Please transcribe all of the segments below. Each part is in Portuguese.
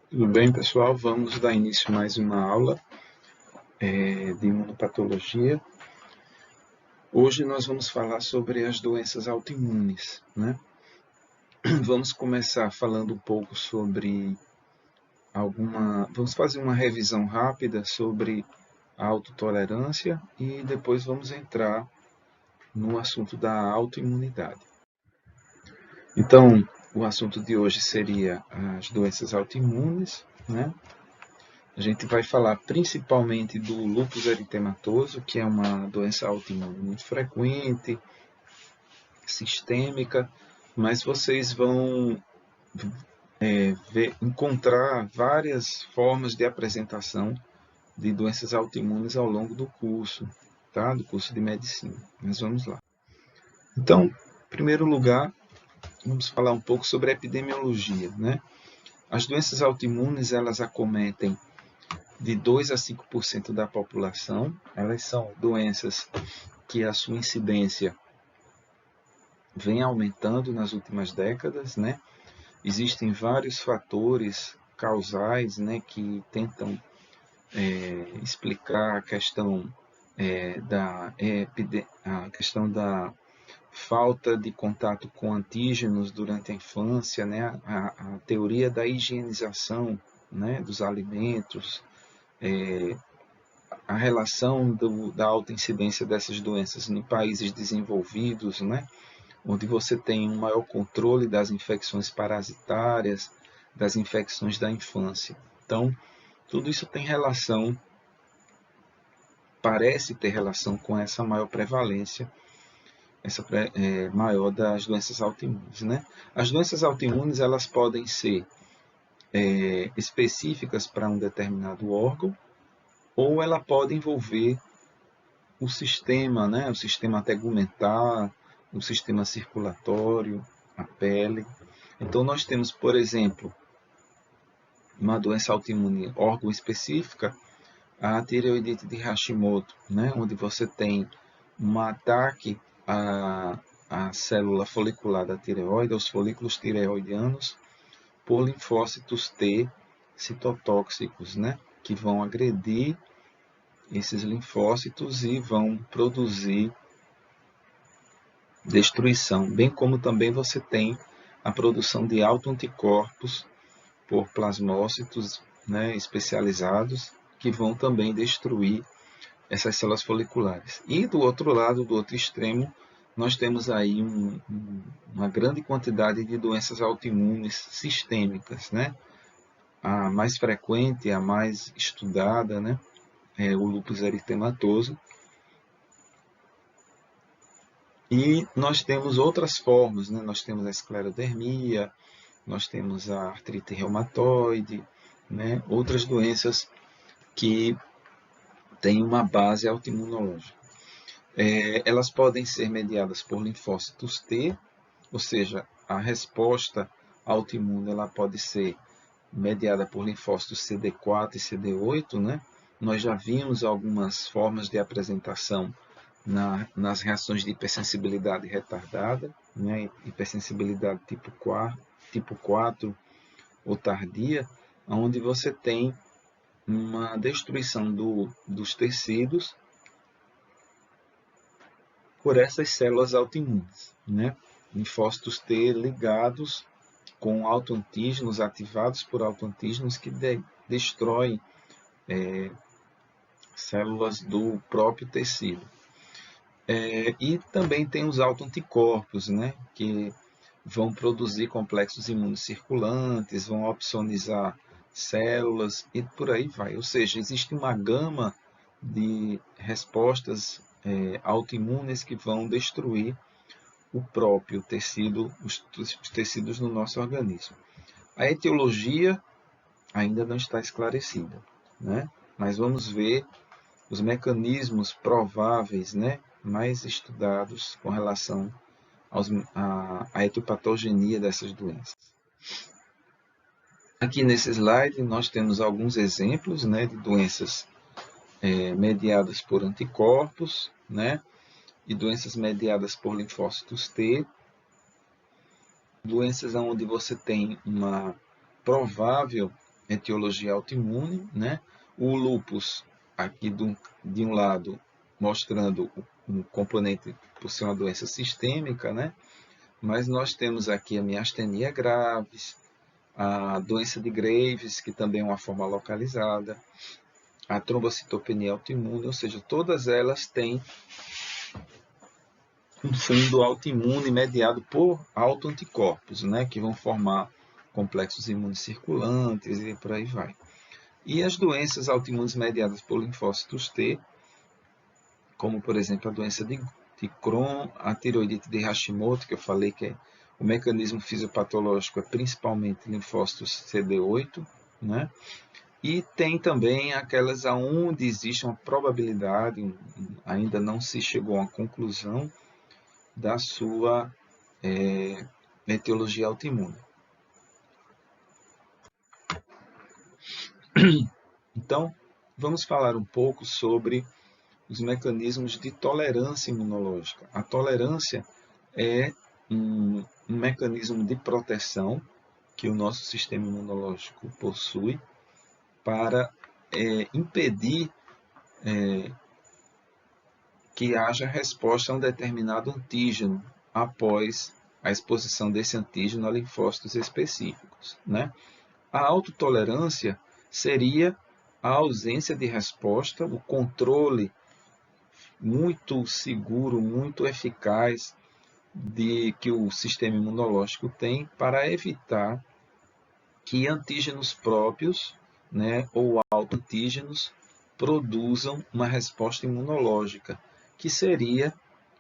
Tudo bem, pessoal? Vamos dar início a mais uma aula de imunopatologia. Hoje nós vamos falar sobre as doenças autoimunes, né? Vamos começar falando um pouco sobre Vamos fazer uma revisão rápida sobre a autotolerância e depois vamos entrar no assunto da autoimunidade. Então, o assunto de hoje seria as doenças autoimunes, né? A gente vai falar principalmente do lúpus eritematoso, que é uma doença autoimune muito frequente, sistêmica, mas vocês vão encontrar várias formas de apresentação de doenças autoimunes ao longo do curso, tá? Do curso de medicina. Mas vamos lá. Então, em primeiro lugar, vamos falar um pouco sobre a epidemiologia, né? As doenças autoimunes, elas acometem de 2 a 5% da população. Elas são doenças que a sua incidência vem aumentando nas últimas décadas, né? Existem vários fatores causais, né, que tentam explicar a questão a questão da falta de contato com antígenos durante a infância, né? A teoria da higienização, né, dos alimentos, a relação da alta incidência dessas doenças em países desenvolvidos, né, onde você tem um maior controle das infecções parasitárias, das infecções da infância. Então, tudo isso tem relação, parece ter relação com essa maior prevalência, maior das doenças autoimunes, né? As doenças autoimunes, elas podem ser específicas para um determinado órgão, ou ela pode envolver o sistema, né? O sistema tegumentar, o sistema circulatório, a pele. Então, nós temos, por exemplo, uma doença autoimune órgão específica, a tireoidite de Hashimoto, né? Onde você tem um ataque à célula folicular da tireoide, aos folículos tireoidianos, por linfócitos T citotóxicos, né? Que vão agredir esses linfócitos e vão produzir destruição, bem como também você tem a produção de autoanticorpos por plasmócitos, né, especializados, que vão também destruir essas células foliculares. E do outro lado, do outro extremo, nós temos aí uma grande quantidade de doenças autoimunes sistêmicas, né? A mais frequente, a mais estudada, né, é o lúpus eritematoso. E nós temos outras formas, né? Nós temos a esclerodermia, nós temos a artrite reumatoide, né? Outras doenças que têm uma base autoimunológica. Elas podem ser mediadas por linfócitos T, ou seja, a resposta autoimune ela pode ser mediada por linfócitos CD4 e CD8, né? Nós já vimos algumas formas de apresentação nas reações de hipersensibilidade retardada, né? Hipersensibilidade tipo 4 ou tardia, onde você tem uma destruição dos tecidos por essas células autoimunes, né? Linfócitos T ligados com autoantígenos, ativados por autoantígenos que destroem células do próprio tecido. E também tem os autoanticorpos, né, que vão produzir complexos imunos circulantes, vão opsonizar células e por aí vai. Ou seja, existe uma gama de respostas autoimunes que vão destruir o próprio tecido, os tecidos no nosso organismo. A etiologia ainda não está esclarecida, né? Mas vamos ver os mecanismos prováveis, né, mais estudados com relação à etiopatogenia dessas doenças. Aqui nesse slide nós temos alguns exemplos, né, de doenças mediadas por anticorpos, né, e doenças mediadas por linfócitos T, doenças onde você tem uma provável etiologia autoimune, né? O lúpus, aqui de um lado, mostrando um componente por ser uma doença sistêmica, né? Mas nós temos aqui a miastenia graves, a doença de Graves, que também é uma forma localizada, a trombocitopenia autoimune, ou seja, todas elas têm um fundo autoimune mediado por autoanticorpos, né, que vão formar complexos imunes circulantes e por aí vai. E as doenças autoimunes mediadas por linfócitos T, como por exemplo a doença de Crohn, a tireoidite de Hashimoto, que eu falei que o mecanismo fisiopatológico é principalmente linfócitos CD8, né? E tem também aquelas onde existe uma probabilidade, ainda não se chegou a uma conclusão, da sua etiologia autoimune. Então, vamos falar um pouco sobre os mecanismos de tolerância imunológica. A tolerância é um mecanismo de proteção que o nosso sistema imunológico possui para impedir que haja resposta a um determinado antígeno após a exposição desse antígeno a linfócitos específicos, né? A autotolerância seria a ausência de resposta, o controle muito seguro, muito eficaz que o sistema imunológico tem para evitar que antígenos próprios, né, ou autoantígenos produzam uma resposta imunológica, que seria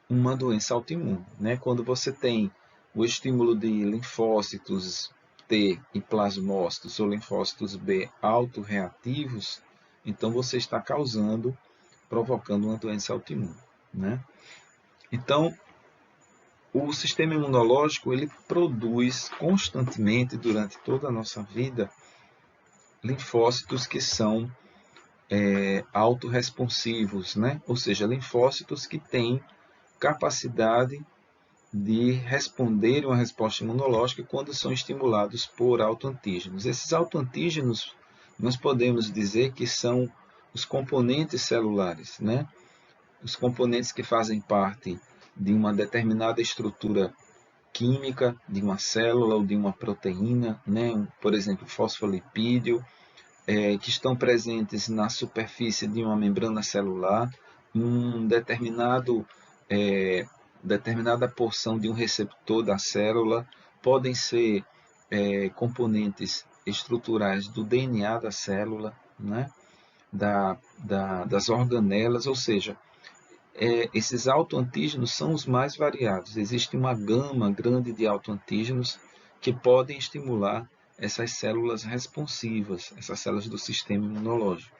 uma doença autoimune, né? Quando você tem o estímulo de linfócitos T e plasmócitos ou linfócitos B autorreativos, então você está provocando uma doença autoimune, né? Então, o sistema imunológico ele produz constantemente durante toda a nossa vida linfócitos que são autorresponsivos, né? Ou seja, linfócitos que têm capacidade de responder uma resposta imunológica quando são estimulados por autoantígenos. Esses autoantígenos, nós podemos dizer que são os componentes celulares, né? Os componentes que fazem parte de uma determinada estrutura química de uma célula ou de uma proteína, né? Por exemplo, fosfolipídio, que estão presentes na superfície de uma membrana celular, determinada porção de um receptor da célula, podem ser componentes estruturais do DNA da célula, né? Das organelas, ou seja, esses autoantígenos são os mais variados. Existe uma gama grande de autoantígenos que podem estimular essas células responsivas, essas células do sistema imunológico.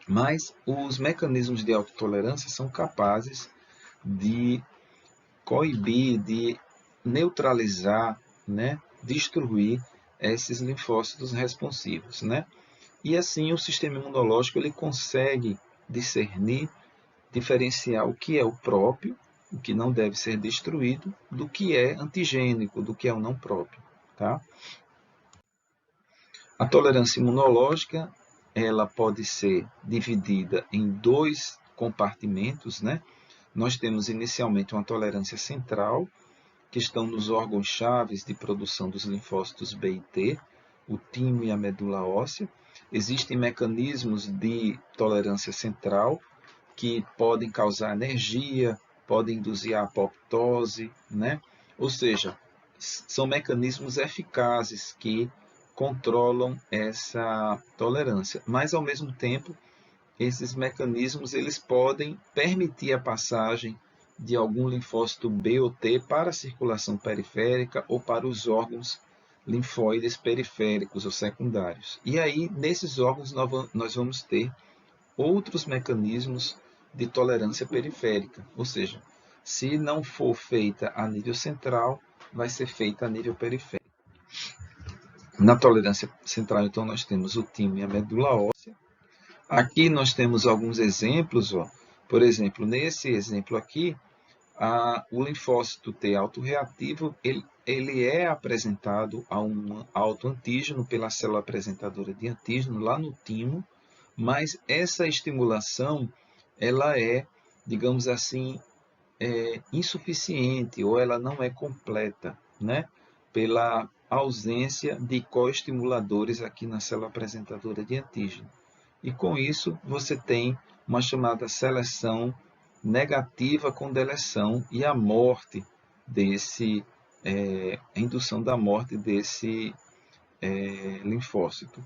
Mas os mecanismos de autotolerância são capazes de coibir, de neutralizar, né, destruir esses linfócitos responsivos, né? E assim o sistema imunológico ele consegue discernir, diferenciar o que é o próprio, o que não deve ser destruído, do que é antigênico, do que é o não próprio, tá? A tolerância imunológica, ela pode ser dividida em dois compartimentos, né? Nós temos inicialmente uma tolerância central, que estão nos órgãos chaves de produção dos linfócitos B e T, o timo e a medula óssea. Existem mecanismos de tolerância central que podem causar alergia, podem induzir a apoptose, né? Ou seja, são mecanismos eficazes que controlam essa tolerância, mas ao mesmo tempo esses mecanismos eles podem permitir a passagem de algum linfócito B ou T para a circulação periférica ou para os órgãos linfóides periféricos ou secundários. E aí, nesses órgãos, nós vamos ter outros mecanismos de tolerância periférica, ou seja, se não for feita a nível central, vai ser feita a nível periférico. Na tolerância central, então, nós temos o timo e a medula óssea. Aqui nós temos alguns exemplos, ó. Por exemplo, nesse exemplo aqui, O linfócito T autorreativo, ele é apresentado a um autoantígeno pela célula apresentadora de antígeno lá no timo, mas essa estimulação, ela é, digamos assim, insuficiente ou ela não é completa, né? Pela ausência de coestimuladores aqui na célula apresentadora de antígeno. E com isso você tem uma chamada seleção negativa com deleção e a morte desse, a indução da morte desse linfócito.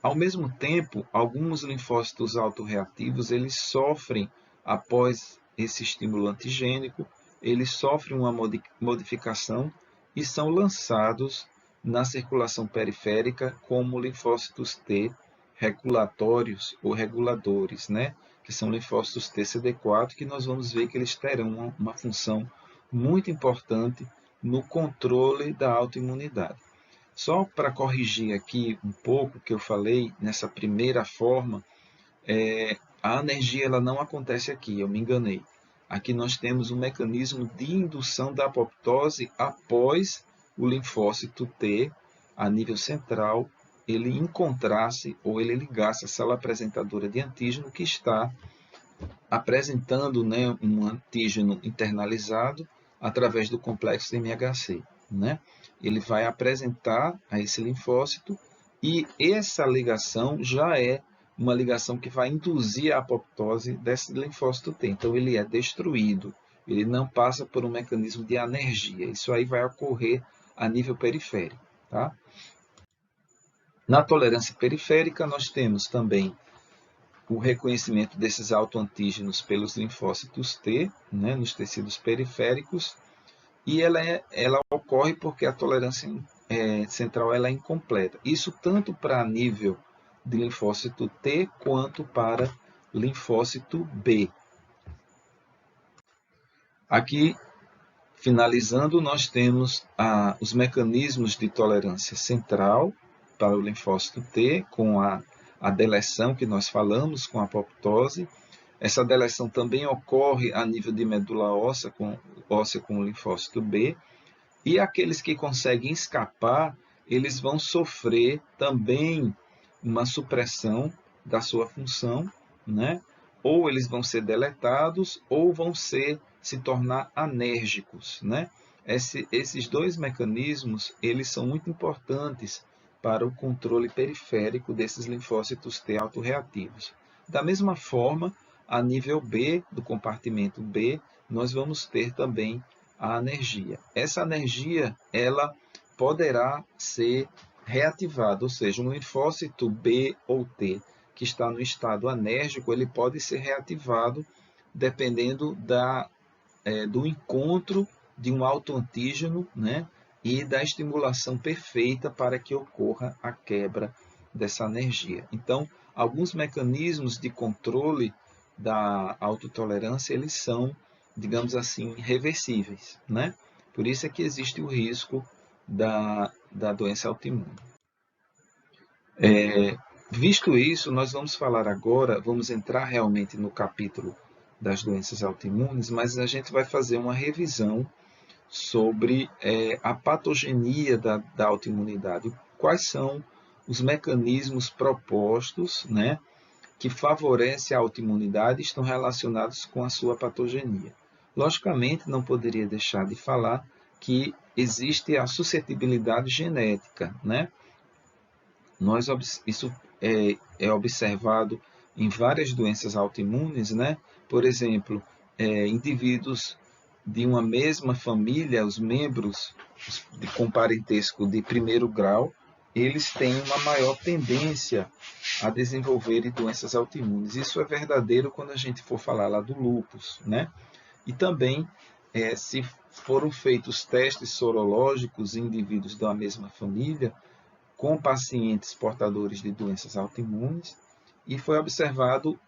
Ao mesmo tempo, alguns linfócitos autorreativos, eles sofrem, após esse estímulo antigênico, eles sofrem uma modificação e são lançados na circulação periférica como linfócitos T regulatórios ou reguladores, né? Que são linfócitos TCD4, que nós vamos ver que eles terão uma função muito importante no controle da autoimunidade. Só para corrigir aqui um pouco o que eu falei nessa primeira forma, a anergia ela não acontece aqui, eu me enganei. Aqui nós temos um mecanismo de indução da apoptose após o linfócito T, a nível central, ele encontrasse ou ele ligasse a célula apresentadora de antígeno que está apresentando, né, um antígeno internalizado através do complexo MHC, né? Ele vai apresentar a esse linfócito e essa ligação já é uma ligação que vai induzir a apoptose desse linfócito T. Então, ele é destruído, ele não passa por um mecanismo de anergia. Isso aí vai ocorrer a nível periférico, tá? Na tolerância periférica, nós temos também o reconhecimento desses autoantígenos pelos linfócitos T, né, nos tecidos periféricos, e ela ocorre porque a tolerância central ela é incompleta. Isso tanto para nível de linfócito T quanto para linfócito B. Aqui, finalizando, nós temos os mecanismos de tolerância central para o linfócito T, com a deleção que nós falamos, com a apoptose. Essa deleção também ocorre a nível de medula óssea com o linfócito B. E aqueles que conseguem escapar, eles vão sofrer também uma supressão da sua função, né? Ou eles vão ser deletados, ou vão se tornar anérgicos, né? Esses dois mecanismos, eles são muito importantes para o controle periférico desses linfócitos T autorreativos. Da mesma forma, a nível B, do compartimento B, nós vamos ter também a anergia. Essa anergia, ela poderá ser reativada, ou seja, um linfócito B ou T que está no estado anérgico, ele pode ser reativado dependendo do encontro de um autoantígeno, né, e da estimulação perfeita para que ocorra a quebra dessa anergia. Então, alguns mecanismos de controle da autotolerância, eles são, digamos assim, reversíveis, né? Por isso é que existe o risco da doença autoimune. Visto isso, nós vamos falar agora, vamos entrar realmente no capítulo das doenças autoimunes, mas a gente vai fazer uma revisão sobre a patogenia da autoimunidade. Quais são os mecanismos propostos, né, que favorecem a autoimunidade e estão relacionados com a sua patogenia. Logicamente, não poderia deixar de falar que existe a suscetibilidade genética, né? Isso é observado em várias doenças autoimunes, né? Por exemplo, indivíduos de uma mesma família, os membros com parentesco de primeiro grau, eles têm uma maior tendência a desenvolverem doenças autoimunes. Isso é verdadeiro quando a gente for falar lá do lúpus, né? E também, se foram feitos testes sorológicos em indivíduos da mesma família, com pacientes portadores de doenças autoimunes, e foi observado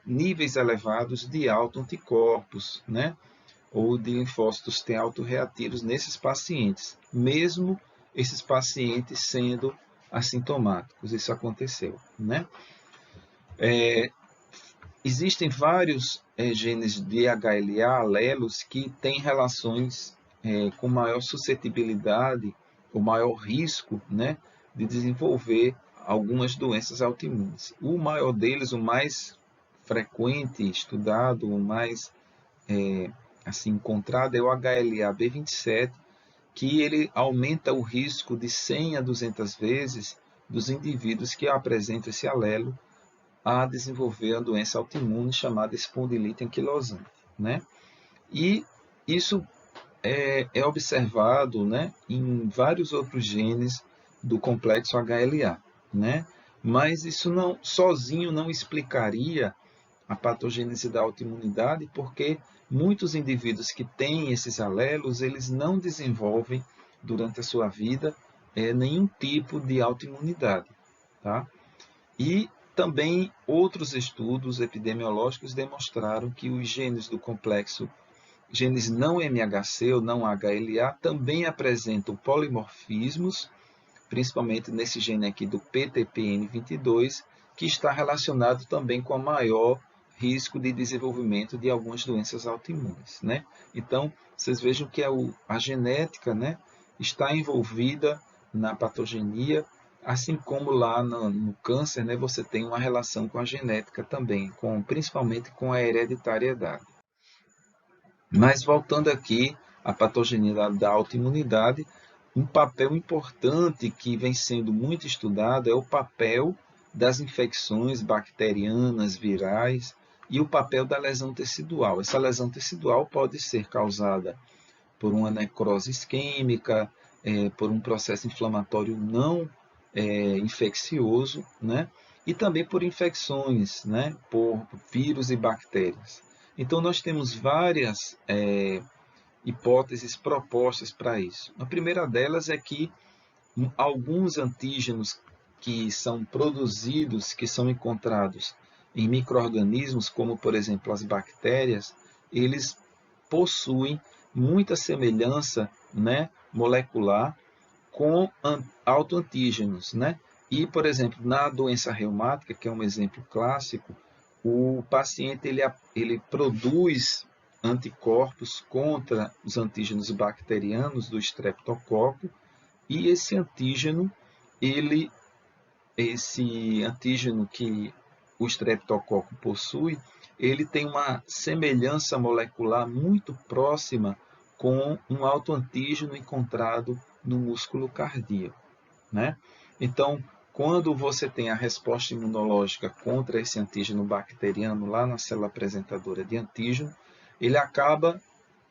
níveis elevados de autoanticorpos, né? Ou de linfócitos T autorreativos nesses pacientes, mesmo esses pacientes sendo assintomáticos. Isso aconteceu, né? Existem vários genes de HLA, alelos, que têm relações com maior suscetibilidade, ou maior risco, né, de desenvolver algumas doenças autoimunes. O maior deles, o mais frequente, estudado, o mais assim, encontrado é o HLA-B27, que ele aumenta o risco de 100 a 200 vezes dos indivíduos que apresentam esse alelo a desenvolver a doença autoimune chamada espondilite anquilosante, né? E isso é observado, né, em vários outros genes do complexo HLA, né? Mas isso não sozinho não explicaria a patogênese da autoimunidade, porque muitos indivíduos que têm esses alelos, eles não desenvolvem durante a sua vida nenhum tipo de autoimunidade, tá? E também outros estudos epidemiológicos demonstraram que os genes do complexo, genes não MHC ou não HLA, também apresentam polimorfismos, principalmente nesse gene aqui do PTPN22, que está relacionado também com a maior risco de desenvolvimento de algumas doenças autoimunes, né? Então, vocês vejam que a genética, né, está envolvida na patogenia, assim como lá no câncer, né, você tem uma relação com a genética também, principalmente com a hereditariedade. Mas voltando aqui à patogenia da autoimunidade, um papel importante que vem sendo muito estudado é o papel das infecções bacterianas, virais e o papel da lesão tecidual. Essa lesão tecidual pode ser causada por uma necrose isquêmica, por um processo inflamatório não infeccioso, né? E também por infecções, né? Por vírus e bactérias. Então, nós temos várias hipóteses propostas para isso. A primeira delas é que alguns antígenos que são produzidos, que são encontrados em micro-organismos, como por exemplo as bactérias, eles possuem muita semelhança, né, molecular com autoantígenos, né? E, por exemplo, na doença reumática, que é um exemplo clássico, o paciente ele produz anticorpos contra os antígenos bacterianos do estreptococo e esse antígeno que o estreptococo possui, ele tem uma semelhança molecular muito próxima com um autoantígeno encontrado no músculo cardíaco, né? Então, quando você tem a resposta imunológica contra esse antígeno bacteriano lá na célula apresentadora de antígeno, ele acaba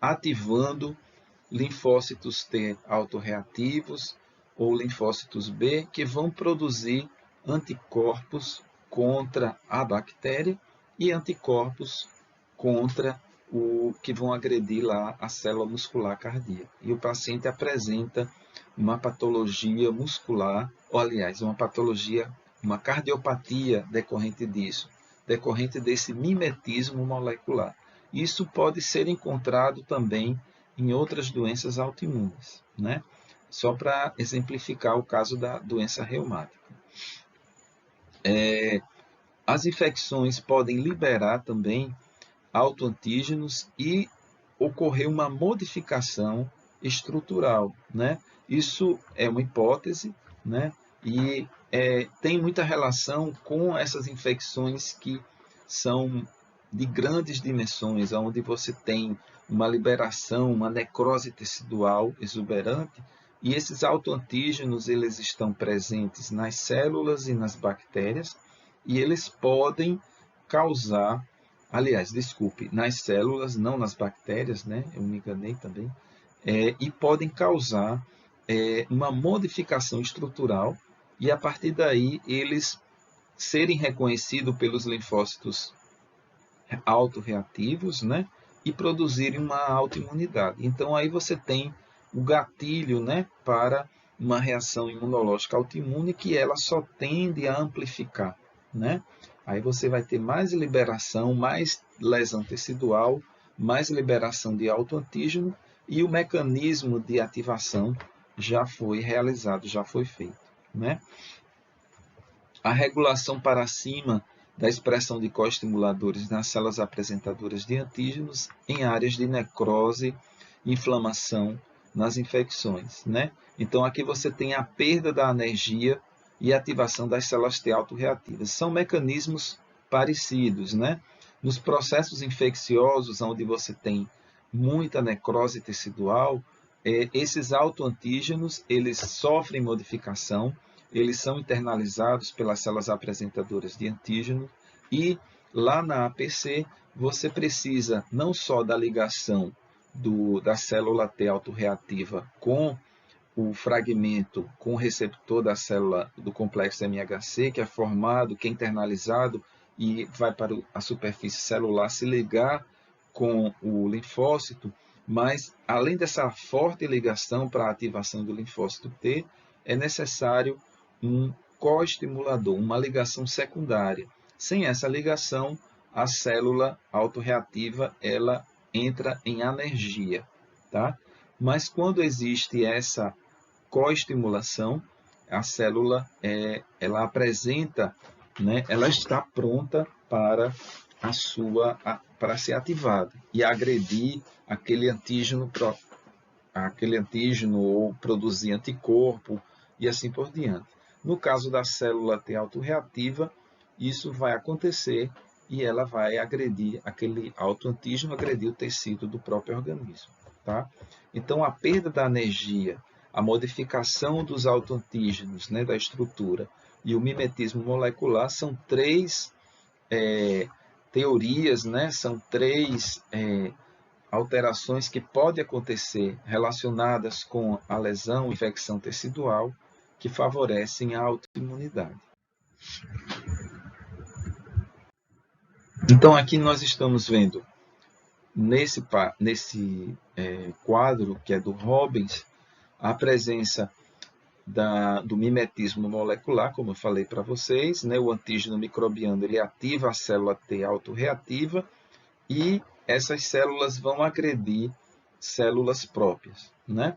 ativando linfócitos T autorreativos ou linfócitos B que vão produzir anticorpos contra a bactéria e anticorpos contra o que vão agredir lá a célula muscular cardíaca. E o paciente apresenta uma patologia muscular, ou aliás, uma cardiopatia decorrente disso, decorrente desse mimetismo molecular. Isso pode ser encontrado também em outras doenças autoimunes, né? Só para exemplificar o caso da doença reumática. As infecções podem liberar também autoantígenos e ocorrer uma modificação estrutural, né? Isso é uma hipótese, né? E tem muita relação com essas infecções que são de grandes dimensões, onde você tem uma liberação, uma necrose tecidual exuberante, e esses autoantígenos eles estão presentes nas células e nas bactérias, e eles podem causar, aliás, desculpe, nas células, não nas bactérias, né? Eu me enganei também, e podem causar uma modificação estrutural, e a partir daí eles serem reconhecidos pelos linfócitos autorreativos, né? E produzirem uma autoimunidade. Então aí você tem o gatilho, né, para uma reação imunológica autoimune que ela só tende a amplificar, né? Aí você vai ter mais liberação, mais lesão tecidual, mais liberação de autoantígeno e o mecanismo de ativação já foi realizado, já foi feito, né? A regulação para cima da expressão de coestimuladores nas células apresentadoras de antígenos em áreas de necrose e inflamação nas infecções, né? Então, aqui você tem a perda da energia e ativação das células T autorreativas. São mecanismos parecidos, né? Nos processos infecciosos, onde você tem muita necrose tecidual, esses autoantígenos, eles sofrem modificação, eles são internalizados pelas células apresentadoras de antígeno e lá na APC você precisa não só da ligação da célula T autorreativa com o fragmento, com o receptor da célula do complexo MHC, que é formado, que é internalizado e vai para a superfície celular se ligar com o linfócito, mas além dessa forte ligação para a ativação do linfócito T, é necessário um coestimulador, uma ligação secundária. Sem essa ligação, a célula autorreativa ela entra em anergia, tá? Mas quando existe essa coestimulação, a célula ela apresenta, né, ela está pronta para para ser ativada e agredir aquele antígeno ou produzir anticorpo e assim por diante. No caso da célula T autorreativa, isso vai acontecer e ela vai agredir aquele autoantígeno, agredir o tecido do próprio organismo, tá? Então, a perda da energia, a modificação dos autoantígenos, né, da estrutura, e o mimetismo molecular são três teorias, né, são três alterações que podem acontecer relacionadas com a lesão, infecção tecidual, que favorecem a autoimunidade. Então, aqui nós estamos vendo, nesse quadro, que é do Robbins, a presença do mimetismo molecular, como eu falei para vocês, né? O antígeno microbiano ele ativa a célula T autorreativa e essas células vão agredir células próprias, né?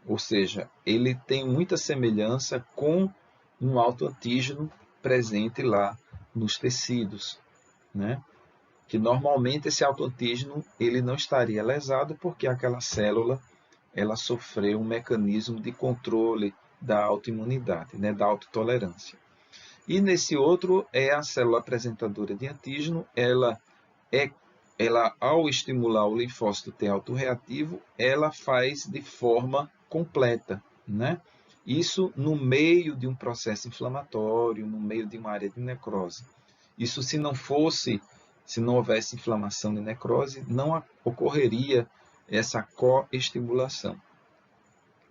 Ou seja, ele tem muita semelhança com um autoantígeno presente lá nos tecidos, né? Que normalmente esse autoantígeno ele não estaria lesado porque aquela célula ela sofreu um mecanismo de controle da autoimunidade, né, da autotolerância. E nesse outro é a célula apresentadora de antígeno, ela ao estimular o linfócito T autorreativo, ela faz de forma completa, né? Isso no meio de um processo inflamatório, no meio de uma área de necrose. Isso se não houvesse inflamação e necrose, não ocorreria essa coestimulação.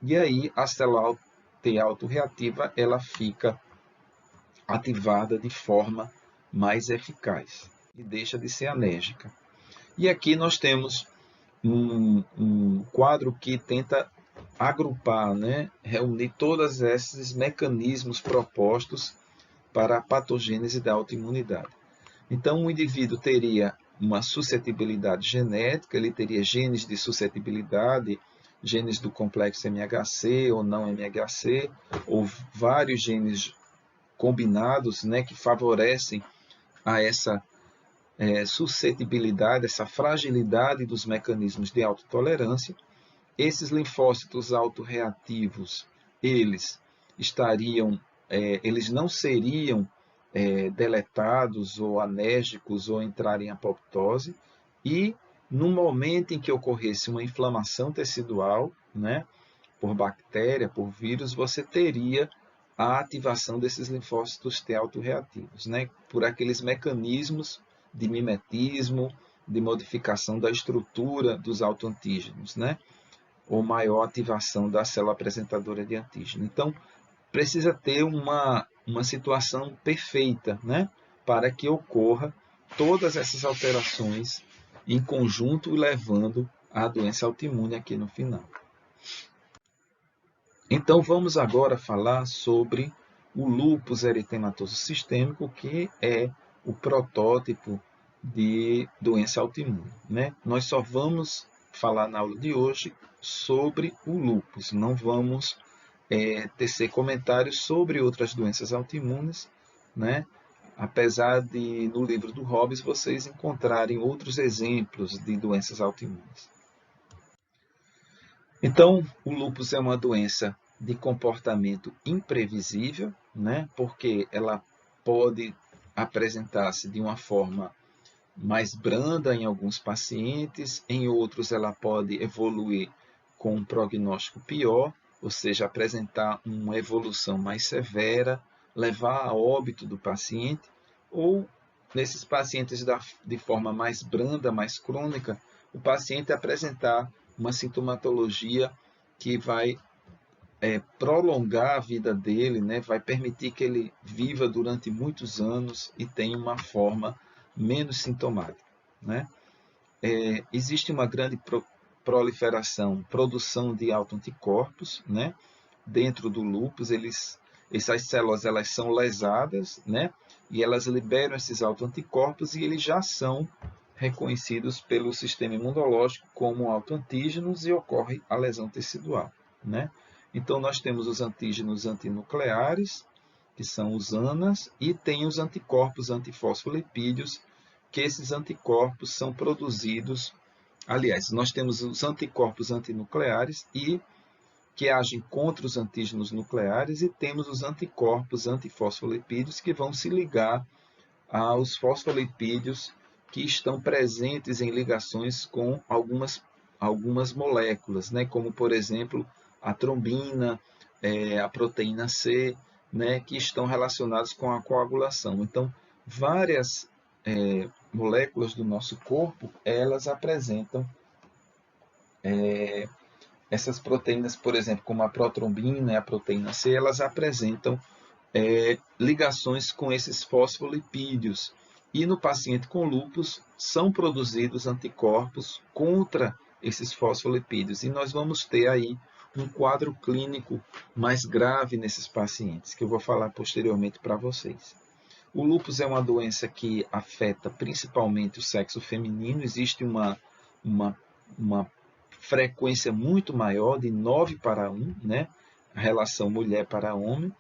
E aí a célula T autorreativa ela fica ativada de forma mais eficaz e deixa de ser anérgica. E aqui nós temos um quadro que tenta agrupar, né, reunir todos esses mecanismos propostos para a patogênese da autoimunidade. Então, o indivíduo teria uma suscetibilidade genética, ele teria genes de suscetibilidade, genes do complexo MHC ou não MHC, ou vários genes combinados, né, que favorecem a essa suscetibilidade, essa fragilidade dos mecanismos de autotolerância. Esses linfócitos autorreativos, eles não seriam deletados ou anérgicos ou entrarem em apoptose, e no momento em que ocorresse uma inflamação tecidual, né, por bactéria, por vírus, você teria a ativação desses linfócitos T autorreativos, né, por aqueles mecanismos de mimetismo, de modificação da estrutura dos autoantígenos, né, ou maior ativação da célula apresentadora de antígeno. Então, precisa ter uma situação perfeita, né, para que ocorra todas essas alterações em conjunto, levando à doença autoimune aqui no final. Então, vamos agora falar sobre o lúpus eritematoso sistêmico, que é o protótipo de doença autoimune, né? Nós só vamos falar na aula de hoje sobre o lúpus, não vamos tecer comentários sobre outras doenças autoimunes, né? apesar de no livro do Hobbes vocês encontrarem outros exemplos de doenças autoimunes. Então, o lúpus é uma doença de comportamento imprevisível, né? Porque ela pode apresentar-se de uma forma mais branda em alguns pacientes, em outros ela pode evoluir com um prognóstico pior, ou seja, apresentar uma evolução mais severa, levar a óbito do paciente, ou nesses pacientes de forma mais branda, mais crônica, o paciente apresentar uma sintomatologia que vai prolongar a vida dele, né? Vai permitir que ele viva durante muitos anos e tenha uma forma menos sintomática, né? Existe uma grande proliferação, produção de autoanticorpos, né? Dentro do lúpus, essas células elas são lesadas, né? E elas liberam esses autoanticorpos e eles já são reconhecidos pelo sistema imunológico como autoantígenos e ocorre a lesão tecidual, né? Então, nós temos os antígenos antinucleares, que são os ANAs, e tem os anticorpos antifosfolipídios, que esses anticorpos são produzidos. Aliás, nós temos os anticorpos antinucleares e que agem contra os antígenos nucleares, e temos os anticorpos antifosfolipídios que vão se ligar aos fosfolipídios que estão presentes em ligações com algumas moléculas, né? Como, por exemplo, a trombina, a proteína C, né? Que estão relacionados com a coagulação. Então, várias moléculas do nosso corpo, elas apresentam essas proteínas, por exemplo, como a protrombina e a proteína C, elas apresentam ligações com esses fosfolipídios. E no paciente com lúpus são produzidos anticorpos contra esses fosfolipídios. E nós vamos ter aí um quadro clínico mais grave nesses pacientes, que eu vou falar posteriormente para vocês. O lúpus é uma doença que afeta principalmente o sexo feminino. Existe uma frequência muito maior, de 9 para 1, né? A relação mulher para homem.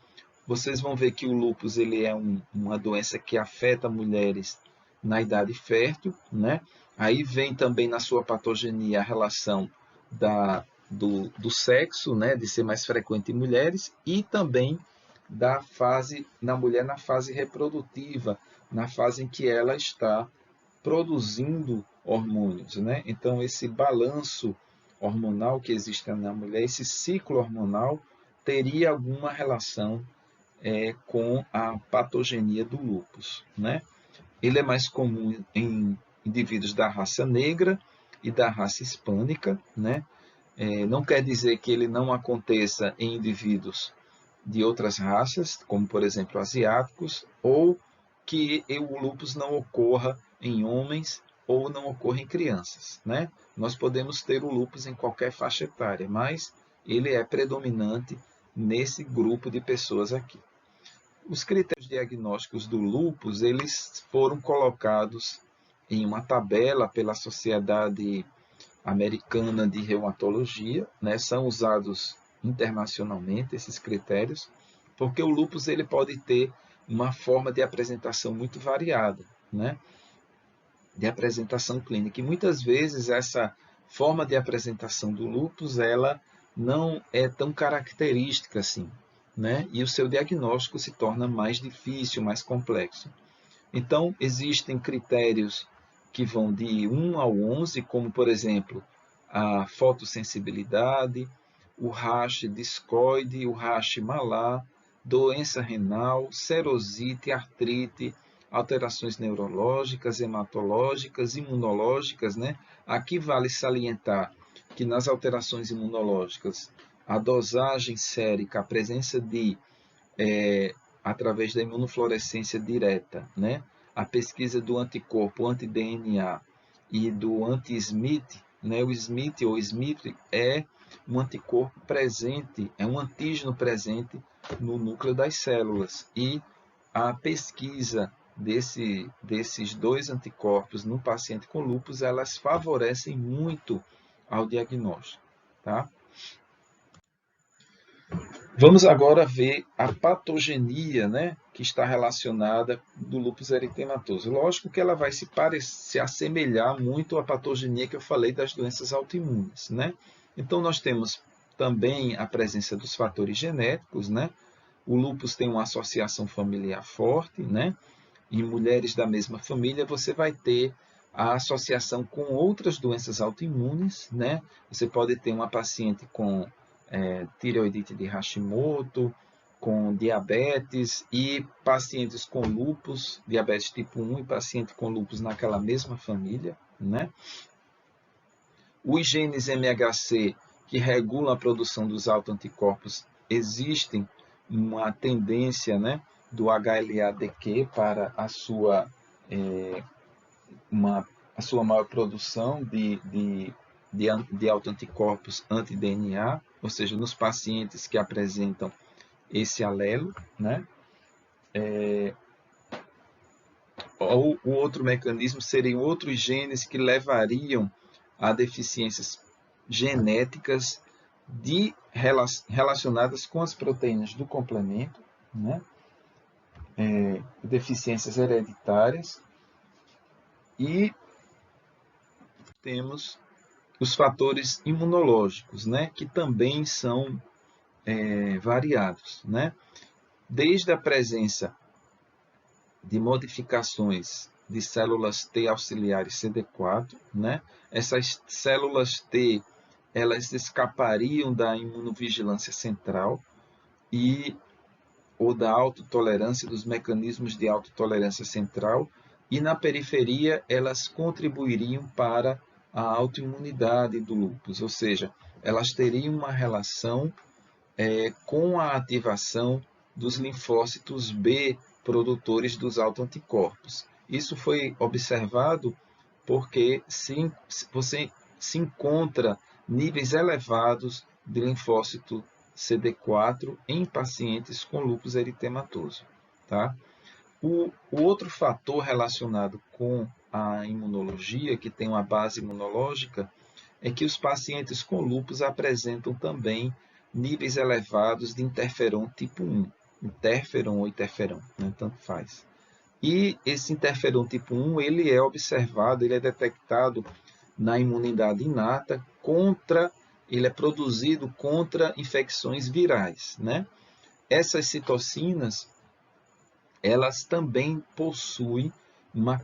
Vocês vão ver que o lúpus ele é uma doença que afeta mulheres na idade fértil, né? Aí vem também na sua patogenia a relação do sexo, né? De ser mais frequente em mulheres, e também da fase na mulher, na fase reprodutiva, na fase em que ela está produzindo hormônios, né? Então esse balanço hormonal que existe na mulher, esse ciclo hormonal, teria alguma relação com a patogenia do lúpus, né? Ele é mais comum em indivíduos da raça negra e da raça hispânica, né? Não quer dizer que ele não aconteça em indivíduos de outras raças, como por exemplo asiáticos, ou que o lúpus não ocorra em homens ou não ocorra em crianças, né? Nós podemos ter o lúpus em qualquer faixa etária, mas ele é predominante nesse grupo de pessoas aqui. Os critérios diagnósticos do lúpus, eles foram colocados em uma tabela pela Sociedade Americana de Reumatologia, né? São usados internacionalmente esses critérios, porque o lúpus ele pode ter uma forma de apresentação muito variada, né? De apresentação clínica. E muitas vezes essa forma de apresentação do lúpus, ela não é tão característica assim, né? E o seu diagnóstico se torna mais difícil, mais complexo. Então, existem critérios que vão de 1 ao 11, como, por exemplo, a fotossensibilidade, o rache discoide, o rache malar, doença renal, serosite, artrite, alterações neurológicas, hematológicas, imunológicas, né? Aqui vale salientar que nas alterações imunológicas, a dosagem sérica, a presença de através da imunofluorescência direta, né? A pesquisa do anticorpo anti-DNA e do anti-SMIT, né? O SMIT ou SMIT é um anticorpo presente, é um antígeno presente no núcleo das células, e a pesquisa desses dois anticorpos no paciente com lúpus, elas favorecem muito ao diagnóstico, tá? Vamos agora ver a patogenia, né, que está relacionada do lúpus eritematoso. Lógico que ela vai se assemelhar muito à patogenia que eu falei das doenças autoimunes, né? Então nós temos também a presença dos fatores genéticos, né? O lúpus tem uma associação familiar forte, né? Em mulheres da mesma família você vai ter a associação com outras doenças autoimunes, né? Você pode ter uma paciente com tireoidite de Hashimoto, com diabetes e pacientes com lúpus, diabetes tipo 1 e paciente com lúpus naquela mesma família, né? Os genes MHC que regulam a produção dos autoanticorpos existem uma tendência, né, do HLA-DQ para a sua maior produção de autoanticorpos anti-DNA, ou seja, nos pacientes que apresentam esse alelo, né? O outro mecanismo seriam outros genes que levariam a deficiências genéticas relacionadas com as proteínas do complemento, né? Deficiências hereditárias, e temos os fatores imunológicos, né? Que também são variados, né? Desde a presença de modificações de células T auxiliares CD4, né? Essas células T, elas escapariam da imunovigilância central e ou da autotolerância, dos mecanismos de autotolerância central, e na periferia elas contribuiriam para a autoimunidade do lúpus, ou seja, elas teriam uma relação com a ativação dos linfócitos B produtores dos autoanticorpos. Isso foi observado porque você se encontra níveis elevados de linfócito CD4 em pacientes com lúpus eritematoso. Tá? O outro fator relacionado com a imunologia, que tem uma base imunológica, é que os pacientes com lúpus apresentam também níveis elevados de interferon tipo 1, interferon ou interferon, né? Tanto faz. E esse interferon tipo 1, ele é observado, ele é detectado na imunidade inata ele é produzido contra infecções virais, né? Essas citocinas, elas também possuem uma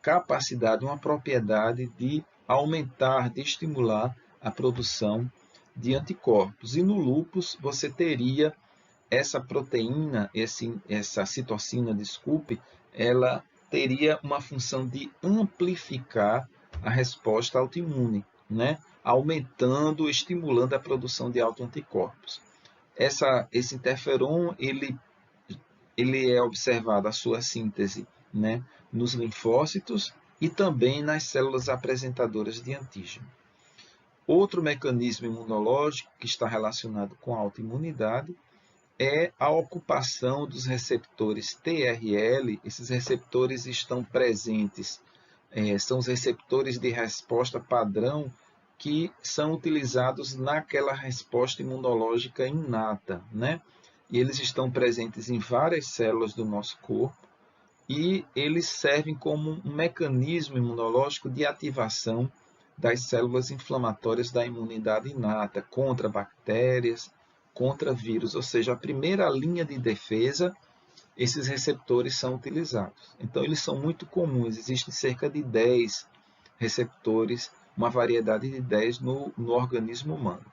capacidade, uma propriedade de aumentar, de estimular a produção de anticorpos. E no lúpus você teria essa proteína, essa citocina, desculpe, ela teria uma função de amplificar a resposta autoimune, né? Aumentando, estimulando a produção de autoanticorpos. Esse interferon, ele é observado a sua síntese, né, nos linfócitos e também nas células apresentadoras de antígeno. Outro mecanismo imunológico que está relacionado com a autoimunidade é a ocupação dos receptores TRL. Esses receptores estão presentes, são os receptores de resposta padrão que são utilizados naquela resposta imunológica inata, né? E eles estão presentes em várias células do nosso corpo e eles servem como um mecanismo imunológico de ativação das células inflamatórias da imunidade inata contra bactérias, contra vírus, ou seja, a primeira linha de defesa, esses receptores são utilizados. Então, eles são muito comuns, existem cerca de 10 receptores, uma variedade de 10 no organismo humano.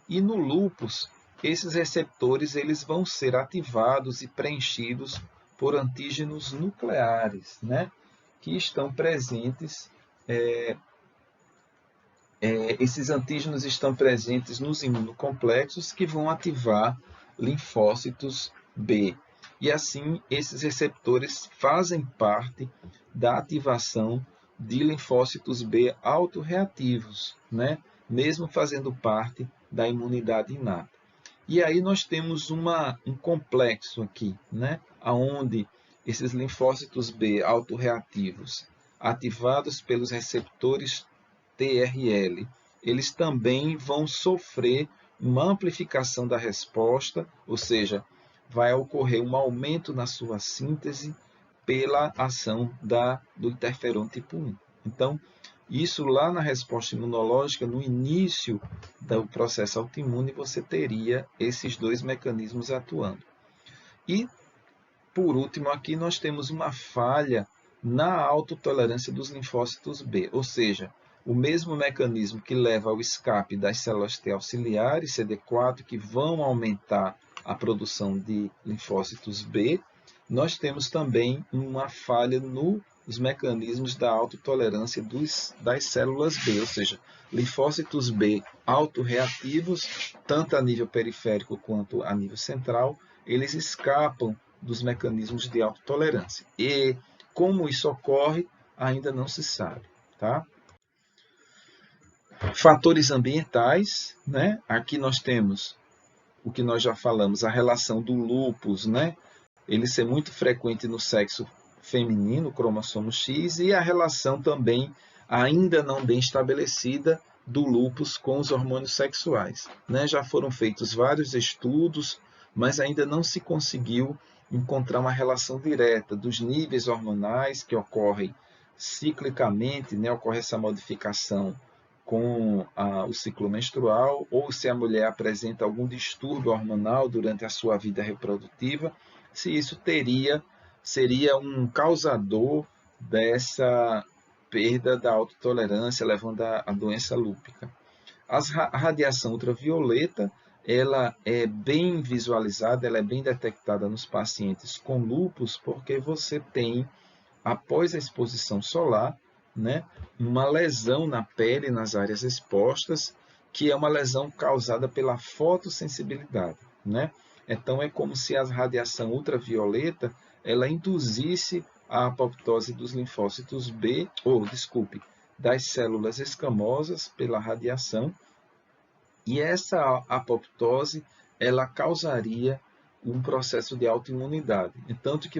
E no lúpus, esses receptores eles vão ser ativados e preenchidos por antígenos nucleares, né? Que estão presentes. Esses antígenos estão presentes nos imunocomplexos que vão ativar linfócitos B. E assim, esses receptores fazem parte da ativação de linfócitos B autorreativos, né? Mesmo fazendo parte da imunidade inata. E aí nós temos um complexo aqui, né? Onde esses linfócitos B autorreativos, ativados pelos receptores TRL, eles também vão sofrer uma amplificação da resposta, ou seja, vai ocorrer um aumento na sua síntese pela ação do interferon tipo 1. Então, isso lá na resposta imunológica, no início do processo autoimune, você teria esses dois mecanismos atuando. E, por último, aqui nós temos uma falha na autotolerância dos linfócitos B, ou seja, o mesmo mecanismo que leva ao escape das células T auxiliares, CD4, que vão aumentar a produção de linfócitos B, nós temos também uma falha nos mecanismos da autotolerância das células B, ou seja, linfócitos B autorreativos, tanto a nível periférico quanto a nível central, eles escapam dos mecanismos de autotolerância. E como isso ocorre, ainda não se sabe, tá? Fatores ambientais, né? Aqui nós temos o que nós já falamos, a relação do lúpus, né? Ele ser muito frequente no sexo feminino, cromossomo X, e a relação também ainda não bem estabelecida do lúpus com os hormônios sexuais, né? Já foram feitos vários estudos, mas ainda não se conseguiu encontrar uma relação direta dos níveis hormonais que ocorrem ciclicamente, né? Ocorre essa modificação com o ciclo menstrual, ou se a mulher apresenta algum distúrbio hormonal durante a sua vida reprodutiva, se isso seria um causador dessa perda da autotolerância, levando à doença lúpica. A radiação ultravioleta, ela é bem visualizada, ela é bem detectada nos pacientes com lúpus, porque você tem, após a exposição solar, né, uma lesão na pele, nas áreas expostas, que é uma lesão causada pela fotossensibilidade, né? Então, é como se a radiação ultravioleta ela induzisse a apoptose dos linfócitos B, das células escamosas pela radiação, e essa apoptose ela causaria um processo de autoimunidade. Tanto que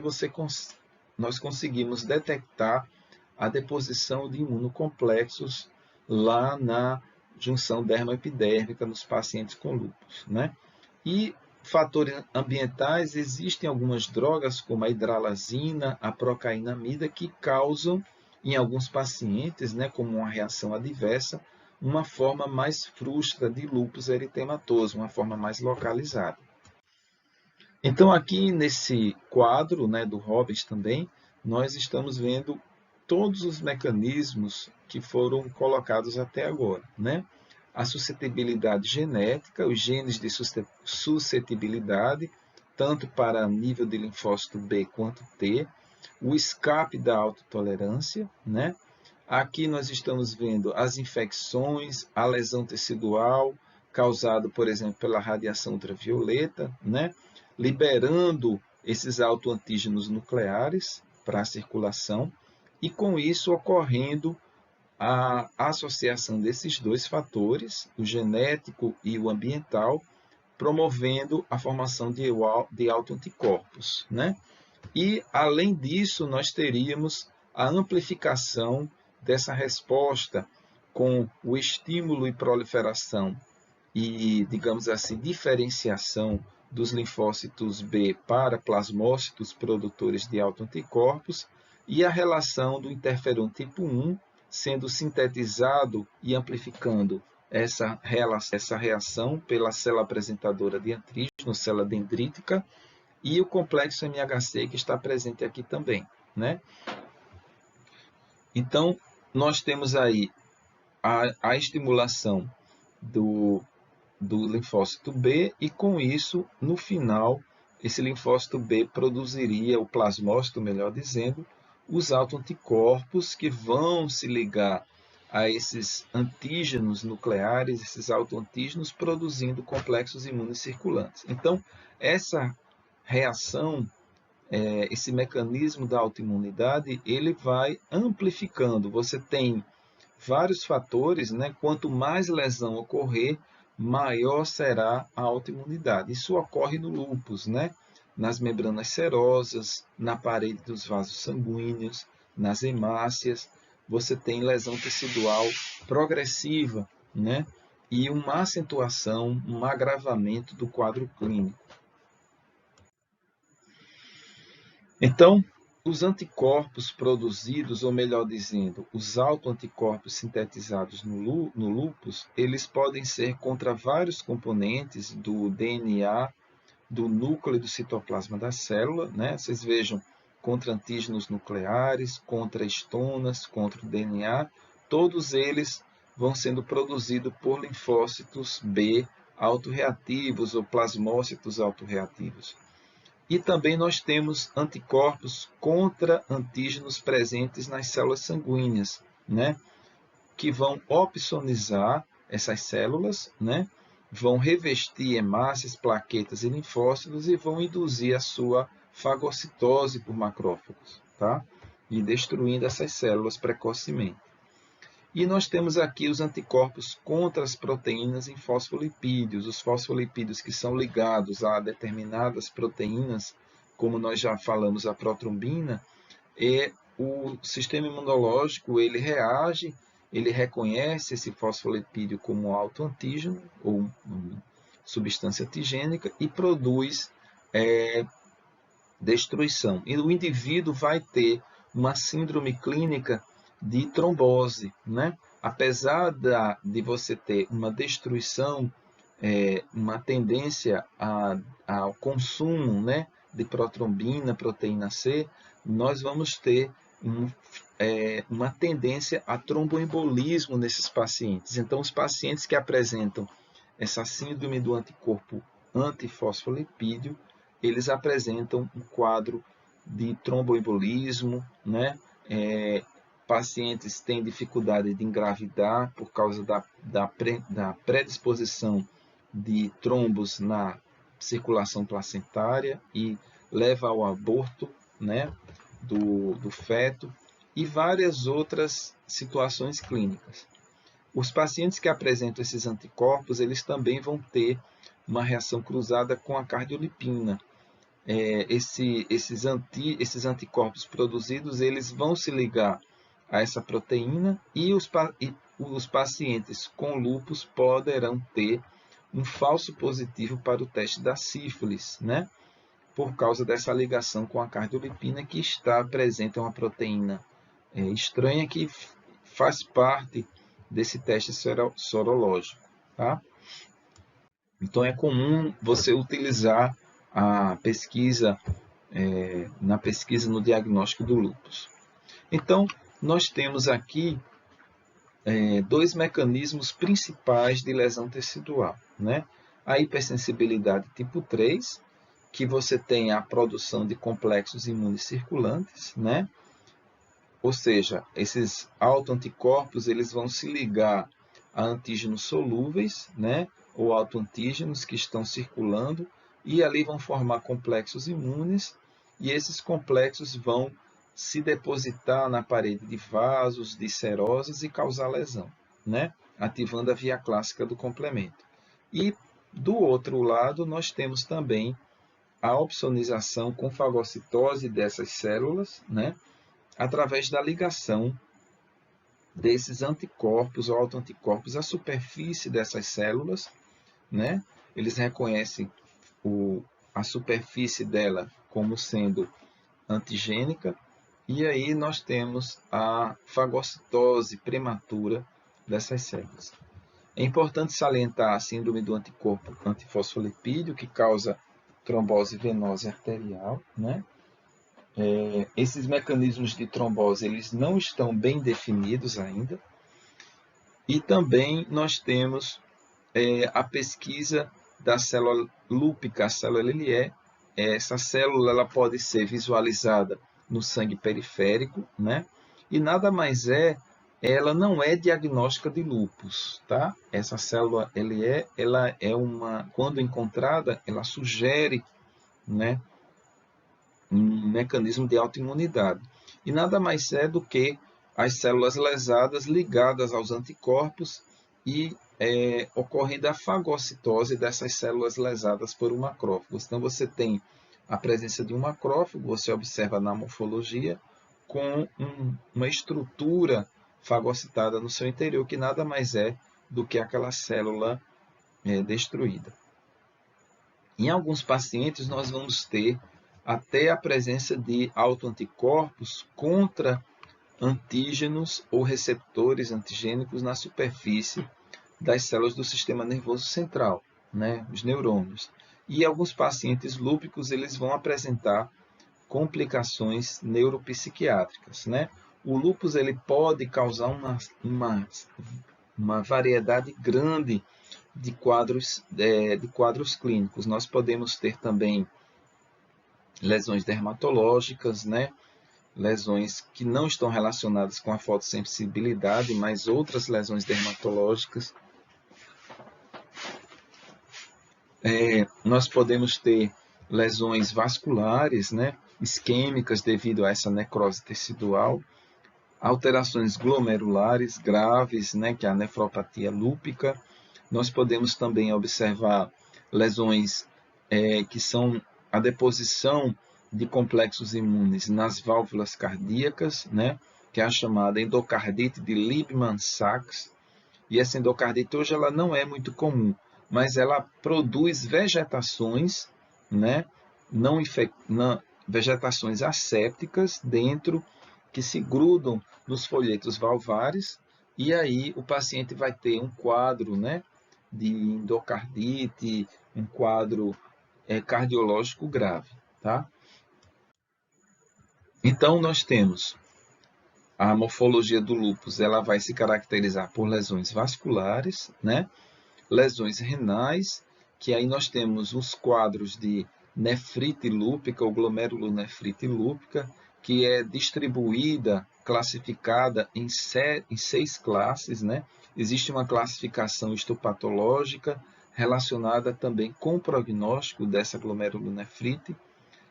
nós conseguimos detectar a deposição de imunocomplexos lá na junção dermoepidérmica nos pacientes com lúpus, né? E fatores ambientais, existem algumas drogas como a hidralazina, a procainamida, que causam em alguns pacientes, né, como uma reação adversa, uma forma mais frustra de lúpus eritematoso, uma forma mais localizada. Então, aqui nesse quadro, né, do Robbins também, nós estamos vendo todos os mecanismos que foram colocados até agora, né? A suscetibilidade genética, os genes de suscetibilidade, tanto para nível de linfócito B quanto T, o escape da autotolerância, né? Aqui nós estamos vendo as infecções, a lesão tecidual, causada, por exemplo, pela radiação ultravioleta, né? Liberando esses autoantígenos nucleares para a circulação, e com isso ocorrendo a associação desses dois fatores, o genético e o ambiental, promovendo a formação de autoanticorpos, né? E, além disso, nós teríamos a amplificação dessa resposta com o estímulo e proliferação e, digamos assim, diferenciação dos linfócitos B para plasmócitos produtores de autoanticorpos, e a relação do interferon tipo 1 sendo sintetizado e amplificando essa reação pela célula apresentadora de antígeno, célula dendrítica, e o complexo MHC que está presente aqui também, né? Então, nós temos aí a estimulação do linfócito B, e com isso, no final, esse linfócito B produziria, o plasmócito, melhor dizendo, os autoanticorpos que vão se ligar a esses antígenos nucleares, esses autoantígenos, produzindo complexos imunes circulantes. Então, essa reação, esse mecanismo da autoimunidade, ele vai amplificando. Você tem vários fatores, né? Quanto mais lesão ocorrer, maior será a autoimunidade. Isso ocorre no lúpus, né? Nas membranas serosas, na parede dos vasos sanguíneos, nas hemácias, você tem lesão tecidual progressiva, né? e uma acentuação, um agravamento do quadro clínico. Então, os anticorpos produzidos, ou melhor dizendo, os autoanticorpos sintetizados no lúpus, eles podem ser contra vários componentes do DNA, do núcleo do citoplasma da célula, né? Vocês vejam, contra antígenos nucleares, contra estonas, contra o DNA, todos eles vão sendo produzidos por linfócitos B autorreativos ou plasmócitos autorreativos. E também nós temos anticorpos contra antígenos presentes nas células sanguíneas, né? Que vão opsonizar essas células, né? Vão revestir hemácias, plaquetas e linfócitos e vão induzir a sua fagocitose por macrófagos, tá? E destruindo essas células precocemente. E nós temos aqui os anticorpos contra as proteínas em fosfolipídios. Os fosfolipídios que são ligados a determinadas proteínas, como nós já falamos, a protrombina, o sistema imunológico ele reage, ele reconhece esse fosfolipídio como autoantígeno, ou substância antigênica, e produz destruição. E o indivíduo vai ter uma síndrome clínica de trombose, né? Apesar de você ter uma destruição, uma tendência ao consumo, né, de protrombina, proteína C, nós vamos ter uma tendência a tromboembolismo nesses pacientes. Então, os pacientes que apresentam essa síndrome do anticorpo antifosfolipídio, eles apresentam um quadro de tromboembolismo, né? Pacientes têm dificuldade de engravidar por causa da predisposição de trombos na circulação placentária e leva ao aborto, né, do feto e várias outras situações clínicas. Os pacientes que apresentam esses anticorpos, eles também vão ter uma reação cruzada com a cardiolipina. Esses anticorpos produzidos, eles vão se ligar a essa proteína e os pacientes com lúpus poderão ter um falso positivo para o teste da sífilis, né? Por causa dessa ligação com a cardiolipina que está presente, uma proteína estranha que faz parte desse teste sorológico, tá? Então é comum você utilizar a pesquisa na pesquisa no diagnóstico do lúpus. Então, nós temos aqui dois mecanismos principais de lesão tecidual, né? A hipersensibilidade tipo 3, que você tem a produção de complexos imunes circulantes, né? Ou seja, esses autoanticorpos eles vão se ligar a antígenos solúveis, né? Ou autoantígenos que estão circulando, e ali vão formar complexos imunes, e esses complexos vão se depositar na parede de vasos, de serosas e causar lesão, né? Ativando a via clássica do complemento. E do outro lado, nós temos também a opsonização com fagocitose dessas células, né? Através da ligação desses anticorpos ou autoanticorpos à superfície dessas células, né? Eles reconhecem a superfície dela como sendo antigênica, e aí nós temos a fagocitose prematura dessas células. É importante salientar a síndrome do anticorpo antifosfolipídio, que causa trombose venosa arterial, né? Esses mecanismos de trombose eles não estão bem definidos ainda. E também nós temos a pesquisa da célula lúpica, a célula LLE. Essa célula ela pode ser visualizada no sangue periférico, né? E nada mais ela não é diagnóstica de lúpus, tá? Essa célula LE, ela é quando encontrada, ela sugere, né, um mecanismo de autoimunidade. E nada mais é do que as células lesadas ligadas aos anticorpos e ocorrendo a fagocitose dessas células lesadas por um macrófago. Então, você tem a presença de um macrófago, você observa na morfologia, com uma estrutura fagocitada no seu interior, que nada mais é do que aquela célula destruída. Em alguns pacientes, nós vamos ter até a presença de autoanticorpos contra antígenos ou receptores antigênicos na superfície das células do sistema nervoso central, né, os neurônios. E alguns pacientes lúpicos eles vão apresentar complicações neuropsiquiátricas, né? O lúpus ele pode causar uma variedade grande de quadros clínicos. Nós podemos ter também lesões dermatológicas, né? Lesões que não estão relacionadas com a fotossensibilidade, mas outras lesões dermatológicas. Nós podemos ter lesões vasculares, né? Isquêmicas devido a essa necrose tecidual, alterações glomerulares graves, né? Que é a nefropatia lúpica. Nós podemos também observar lesões que são a deposição de complexos imunes nas válvulas cardíacas, né? Que é a chamada endocardite de Liebman-Sachs. E essa endocardite hoje ela não é muito comum, mas ela produz vegetações, né? Vegetações assépticas dentro que se grudam nos folhetos valvares, e aí o paciente vai ter um quadro, né, de endocardite, um quadro cardiológico grave, tá? Então nós temos a morfologia do lúpus, ela vai se caracterizar por lesões vasculares, né? Lesões renais, que aí nós temos os quadros de nefrite lúpica ou glomerulonefrite lúpica, que é distribuída, classificada em 6 classes, né? Existe uma classificação histopatológica relacionada também com o prognóstico dessa glomerulonefrite.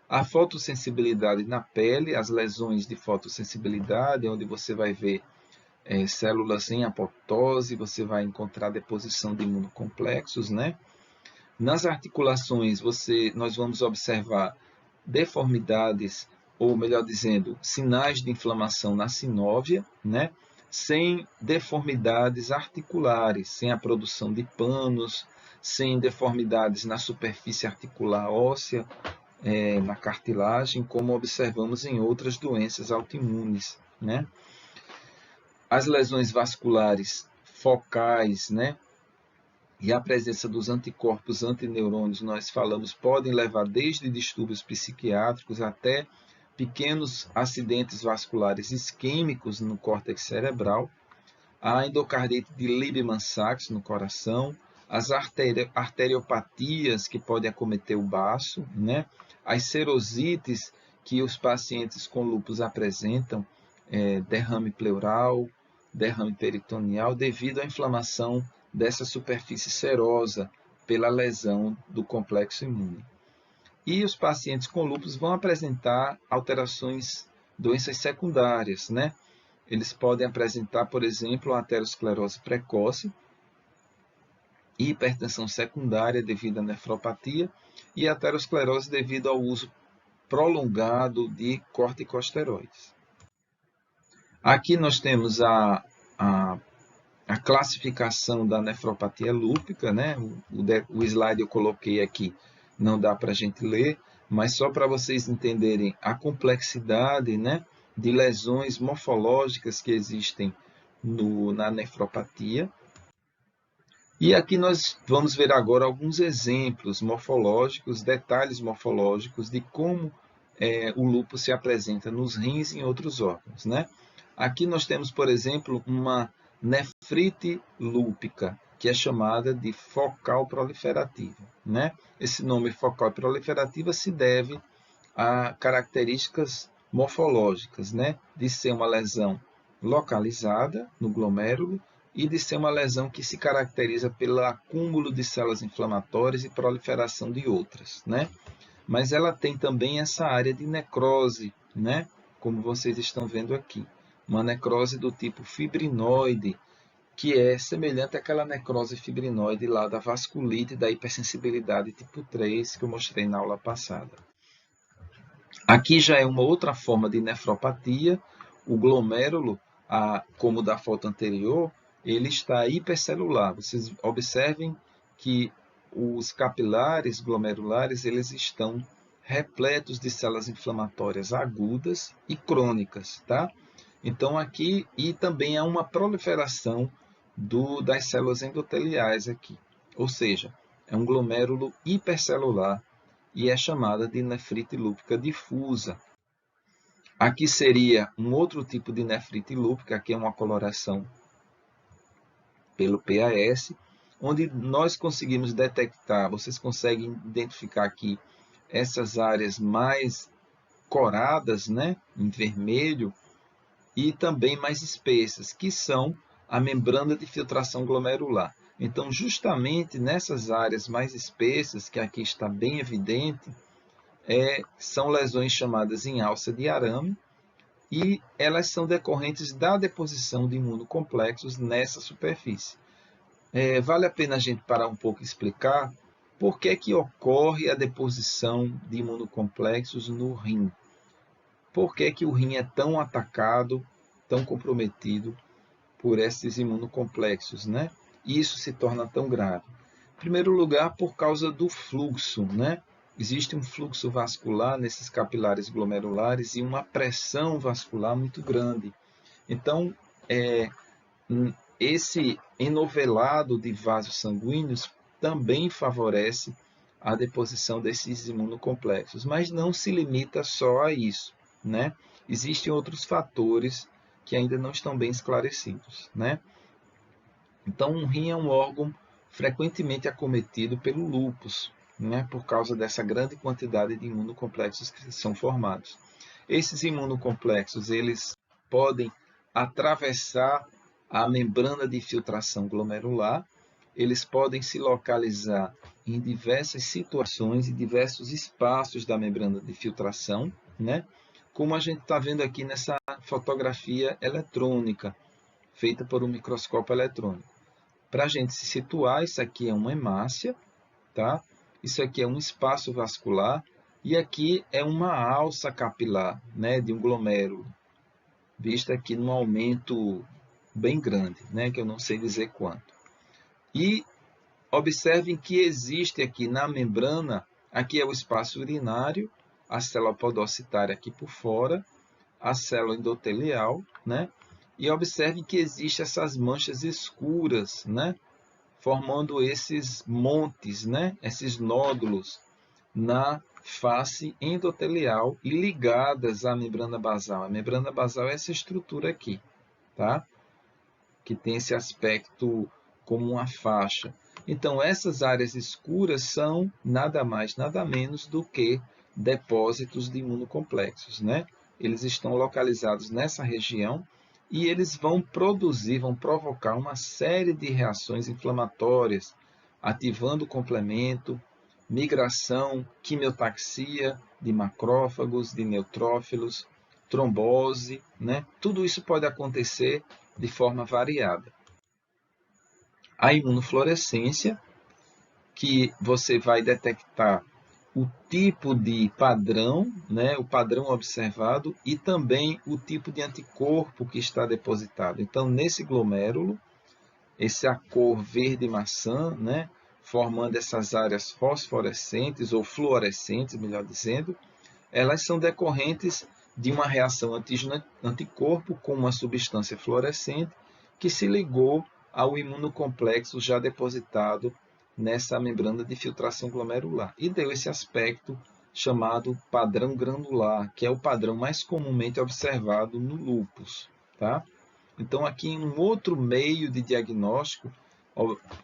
A fotossensibilidade na pele, as lesões de fotossensibilidade, onde você vai ver células em apoptose, você vai encontrar deposição de imunocomplexos, né? Nas articulações, nós vamos observar deformidades, ou melhor dizendo, sinais de inflamação na sinóvia, né? Sem deformidades articulares, sem a produção de panos, sem deformidades na superfície articular óssea, na cartilagem, como observamos em outras doenças autoimunes, né? As lesões vasculares focais, né? E a presença dos anticorpos antineurônios, nós falamos, podem levar desde distúrbios psiquiátricos até pequenos acidentes vasculares isquêmicos no córtex cerebral, a endocardite de Liebman-Sachs no coração, as arteriopatias que podem acometer o baço, né? As serosites que os pacientes com lúpus apresentam, derrame pleural, derrame peritoneal, devido à inflamação dessa superfície serosa pela lesão do complexo imune. E os pacientes com lúpus vão apresentar alterações, doenças secundárias, né? Eles podem apresentar, por exemplo, a aterosclerose precoce, hipertensão secundária devido à nefropatia e a aterosclerose devido ao uso prolongado de corticosteroides. Aqui nós temos a classificação da nefropatia lúpica, né? O slide eu coloquei aqui, não dá para a gente ler, mas só para vocês entenderem a complexidade, né, de lesões morfológicas que existem na nefropatia. E aqui nós vamos ver agora alguns exemplos morfológicos, detalhes morfológicos de como o lúpus se apresenta nos rins e em outros órgãos, né? Aqui nós temos, por exemplo, uma nefrite lúpica, que é chamada de focal proliferativa, né? Esse nome focal proliferativa se deve a características morfológicas, né? De ser uma lesão localizada no glomérulo e de ser uma lesão que se caracteriza pelo acúmulo de células inflamatórias e proliferação de outras, né? Mas ela tem também essa área de necrose, né? Como vocês estão vendo aqui. Uma necrose do tipo fibrinoide, que é semelhante àquela necrose fibrinoide lá da vasculite da hipersensibilidade tipo 3 que eu mostrei na aula passada. Aqui já é uma outra forma de nefropatia. O glomérulo, como da foto anterior, ele está hipercelular. Vocês observem que os capilares glomerulares eles estão repletos de células inflamatórias agudas e crônicas, tá? Então aqui, e também há uma proliferação das células endoteliais aqui, ou seja, é um glomérulo hipercelular e é chamada de nefrite lúpica difusa. Aqui seria um outro tipo de nefrite lúpica, aqui é uma coloração pelo PAS, onde nós conseguimos detectar, vocês conseguem identificar aqui essas áreas mais coradas, né, em vermelho, e também mais espessas, que são a membrana de filtração glomerular. Então, justamente nessas áreas mais espessas, que aqui está bem evidente, são lesões chamadas em alça de arame, e elas são decorrentes da deposição de imunocomplexos nessa superfície. Vale a pena a gente parar um pouco e explicar por que ocorre a deposição de imunocomplexos no rim. Por que o rim é tão atacado, tão comprometido por esses imunocomplexos, né? E isso se torna tão grave. Em primeiro lugar, por causa do fluxo, né? Existe um fluxo vascular nesses capilares glomerulares e uma pressão vascular muito grande. Então, esse enovelado de vasos sanguíneos também favorece a deposição desses imunocomplexos, mas não se limita só a isso, né? Existem outros fatores que ainda não estão bem esclarecidos, né? Então, o rim é um órgão frequentemente acometido pelo lúpus, né? Por causa dessa grande quantidade de imunocomplexos que são formados. Esses imunocomplexos, eles podem atravessar a membrana de filtração glomerular, eles podem se localizar em diversas situações e diversos espaços da membrana de filtração, né? Como a gente está vendo aqui nessa fotografia eletrônica, feita por um microscópio eletrônico. Para a gente se situar, isso aqui é uma hemácia, tá? Isso aqui é um espaço vascular, e aqui é uma alça capilar, né, de um glomérulo, vista aqui num aumento bem grande, né, que eu não sei dizer quanto. E observem que existe aqui na membrana, aqui é o espaço urinário, a célula podocitária aqui por fora, a célula endotelial, né? E observem que existem essas manchas escuras, né? Formando esses montes, né? Esses nódulos na face endotelial e ligadas à membrana basal. A membrana basal é essa estrutura aqui, tá? Que tem esse aspecto como uma faixa. Então, essas áreas escuras são nada mais, nada menos do que depósitos de imunocomplexos, né? Eles estão localizados nessa região e eles vão produzir, vão provocar uma série de reações inflamatórias, ativando o complemento, migração, quimiotaxia de macrófagos, de neutrófilos, trombose, né? Tudo isso pode acontecer de forma variada. A imunofluorescência, que você vai detectar o tipo de padrão, né, o padrão observado e também o tipo de anticorpo que está depositado. Então, nesse glomérulo, essa cor verde maçã, né, formando essas áreas fosforescentes ou fluorescentes, melhor dizendo, elas são decorrentes de uma reação antígeno-anticorpo com uma substância fluorescente que se ligou ao imunocomplexo já depositado nessa membrana de filtração glomerular e deu esse aspecto chamado padrão granular, que é o padrão mais comumente observado no lúpus, tá? Então, aqui um outro meio de diagnóstico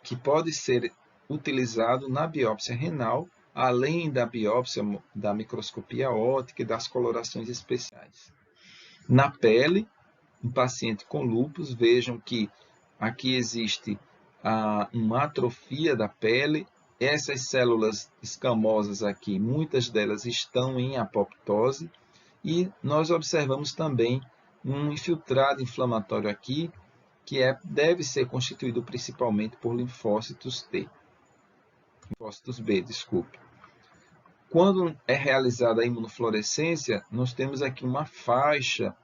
que pode ser utilizado na biópsia renal, além da biópsia da microscopia óptica e das colorações especiais. Na pele, um paciente com lúpus, vejam que aqui existe uma atrofia da pele. Essas células escamosas aqui, muitas delas estão em apoptose, e nós observamos também um infiltrado inflamatório aqui, que deve ser constituído principalmente por linfócitos B, desculpe. Quando é realizada a imunofluorescência, nós temos aqui uma faixa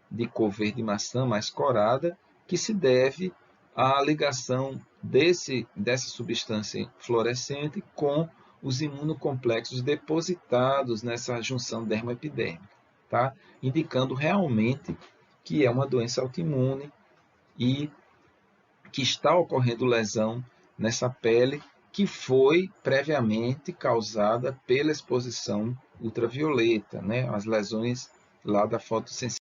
de cor verde maçã mais corada, que se deve à ligação dessa substância fluorescente com os imunocomplexos depositados nessa junção dermoepidérmica, tá? Indicando realmente que é uma doença autoimune e que está ocorrendo lesão nessa pele que foi previamente causada pela exposição ultravioleta, né? As lesões lá da fotossensibilidade.